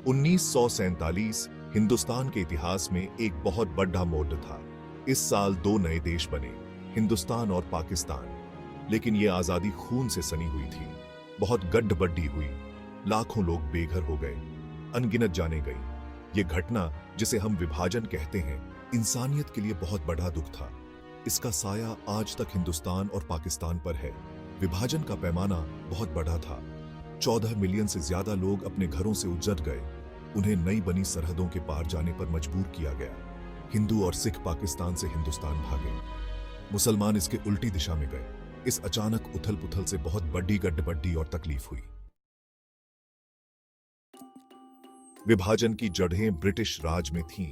1947 हिंदुस्तान के इतिहास में एक बहुत बड़ा मोड़ था। इस साल दो नए देश बने, हिंदुस्तान और पाकिस्तान। लेकिन ये आजादी खून से सनी हुई थी। बहुत गड्ढबड्डी हुई, लाखों लोग बेघर हो गए, अनगिनत जाने गई। ये घटना जिसे हम विभाजन कहते हैं, इंसानियत के लिए बहुत बड़ा दुख था। इसका साया आज तक हिंदुस्तान और पाकिस्तान पर है। विभाजन का पैमाना बहुत बड़ा था। 14 मिलियन से ज्यादा लोग अपने घरों से उजड़ गए। उन्हें नई बनी सरहदों के पार जाने पर मजबूर किया गया। हिंदू और सिख पाकिस्तान से हिंदुस्तान भागे, मुसलमान इसके उल्टी दिशा में गए। इस अचानक उथल पुथल से बहुत बड़ी गड्ढबड्डी और तकलीफ हुई। विभाजन की जड़ें ब्रिटिश राज में थीं।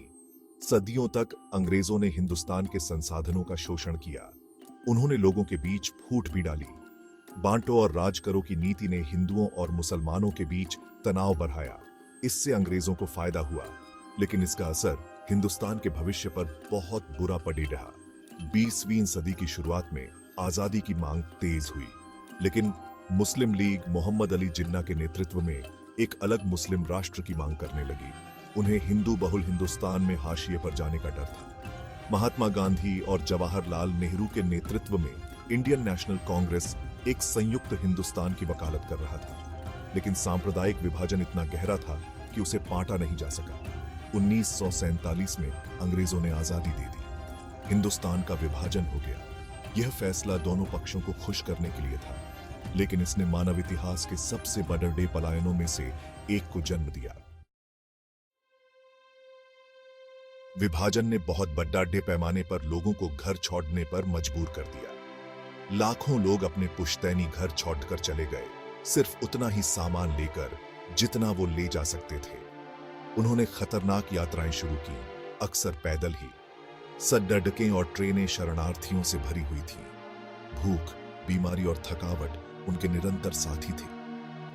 सदियों तक अंग्रेजों ने हिंदुस्तान के संसाधनों का शोषण किया। उन्होंने लोगों के बीच फूट भी डाली। बांटो और राज करो की नीति ने हिंदुओं और मुसलमानों के बीच तनाव बढ़ाया। इससे अंग्रेजों को फायदा हुआ, लेकिन इसका असर हिंदुस्तान के भविष्य पर बहुत बुरा पड़ी रहा। 20वीं सदी की शुरुआत में आजादी की मांग तेज हुई, लेकिन मुस्लिम लीग मोहम्मद अली जिन्ना के नेतृत्व में एक अलग मुस्लिम राष्ट्र की मांग करने लगी। उन्हें हिंदू बहुल हिंदुस्तान में हाशिए पर जाने का डर था। महात्मा गांधी और जवाहरलाल नेहरू के नेतृत्व में इंडियन नेशनल कांग्रेस एक संयुक्त हिंदुस्तान की वकालत कर रहा था, लेकिन सांप्रदायिक विभाजन इतना गहरा था कि उसे पाटा नहीं जा सका। 1947 में अंग्रेजों ने आजादी दे दी। हिंदुस्तान का विभाजन हो गया। यह फैसला दोनों पक्षों को खुश करने के लिए था, लेकिन इसने मानव इतिहास के सबसे बड़े पलायनों में से एक को जन्म दिया। विभाजन ने बहुत बड़े पैमाने पर लोगों को घर छोड़ने पर मजबूर कर दिया। लाखों लोग अपने पुश्तैनी घर छोड़कर चले गए, सिर्फ उतना ही सामान लेकर जितना वो ले जा सकते थे। उन्होंने खतरनाक यात्राएं शुरू की, अक्सर पैदल ही। सड़कें और ट्रेनें शरणार्थियों से भरी हुई थीं। भूख, बीमारी और थकावट उनके निरंतर साथी थे।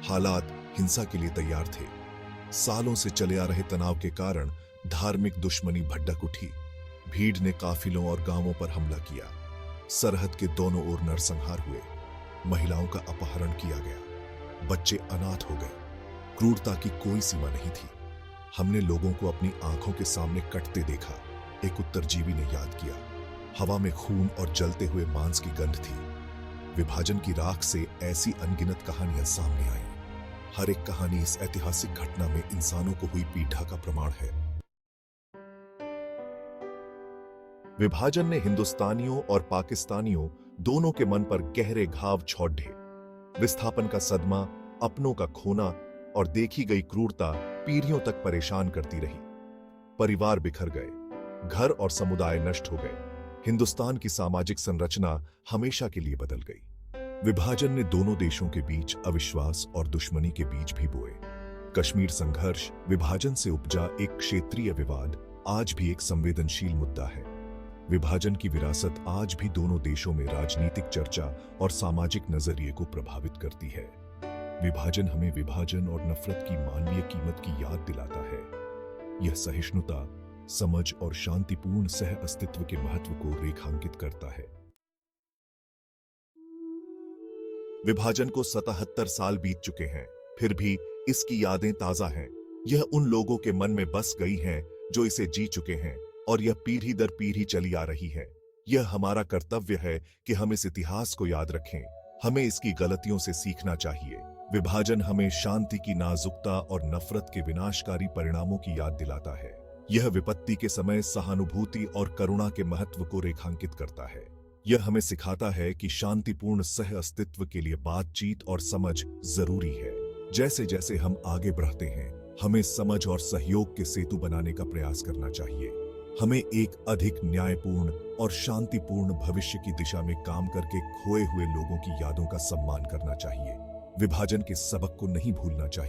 हालात हिंसा के लिए तैयार थे। सालों से चले आ रहे तनाव के कारण धार्मिक दुश्मनी भड़क उठी। भीड़ ने काफिलों और गांवों पर हमला किया। सरहद के दोनों ओर नरसंहार हुए। महिलाओं का अपहरण किया गया। बच्चे अनाथ हो गए। क्रूरता की कोई सीमा नहीं थी। हमने लोगों को अपनी आंखों के सामने कटते देखा, एक उत्तरजीवी ने याद किया। हवा में खून और जलते हुए मांस की गंध थी। विभाजन की राख से ऐसी अनगिनत कहानियां सामने आई। हर एक कहानी इस ऐतिहासिक घटना में इंसानों को हुई पीड़ा का प्रमाण है। विभाजन ने हिंदुस्तानियों और पाकिस्तानियों दोनों के मन पर गहरे घाव छोड़े। विस्थापन का सदमा, अपनों का खोना और देखी गई क्रूरता पीढ़ियों तक परेशान करती रही। परिवार बिखर गए, घर और समुदाय नष्ट हो गए। हिंदुस्तान की सामाजिक संरचना हमेशा के लिए बदल गई। विभाजन ने दोनों देशों के बीच अविश्वास और दुश्मनी के बीज भी बोए। कश्मीर संघर्ष विभाजन से उपजा एक क्षेत्रीय विवाद आज भी एक संवेदनशील मुद्दा है। विभाजन की विरासत आज भी दोनों देशों में राजनीतिक चर्चा और सामाजिक नजरिए को प्रभावित करती है। विभाजन हमें विभाजन और नफरत की मानवीय कीमत की याद दिलाता है। यह सहिष्णुता, समझ और शांतिपूर्ण सह अस्तित्व के महत्व को रेखांकित करता है। विभाजन को 77 साल बीत चुके हैं, फिर भी इसकी यादें ताजा हैं। यह उन लोगों के मन में बस गई हैं जो इसे जी चुके हैं, और यह पीढ़ी दर पीढ़ी चली आ रही है। यह हमारा कर्तव्य है कि हम इस इतिहास को याद रखें। हमें इसकी गलतियों से सीखना चाहिए। विभाजन हमें शांति की नाजुकता और नफरत के विनाशकारी परिणामों की याद दिलाता है। यह विपत्ति के समय सहानुभूति और करुणा के महत्व को रेखांकित करता है। यह हमें सिखाता है कि शांतिपूर्ण सह अस्तित्व के लिए बातचीत और समझ जरूरी है। जैसे जैसे हम आगे बढ़ते हैं, हमें समझ और सहयोग के सेतु बनाने का प्रयास करना चाहिए। हमें एक अधिक न्यायपूर्ण और शांतिपूर्ण भविष्य की दिशा में काम करके खोए हुए लोगों की यादों का सम्मान करना चाहिए। विभाजन के सबक को नहीं भूलना चाहिए।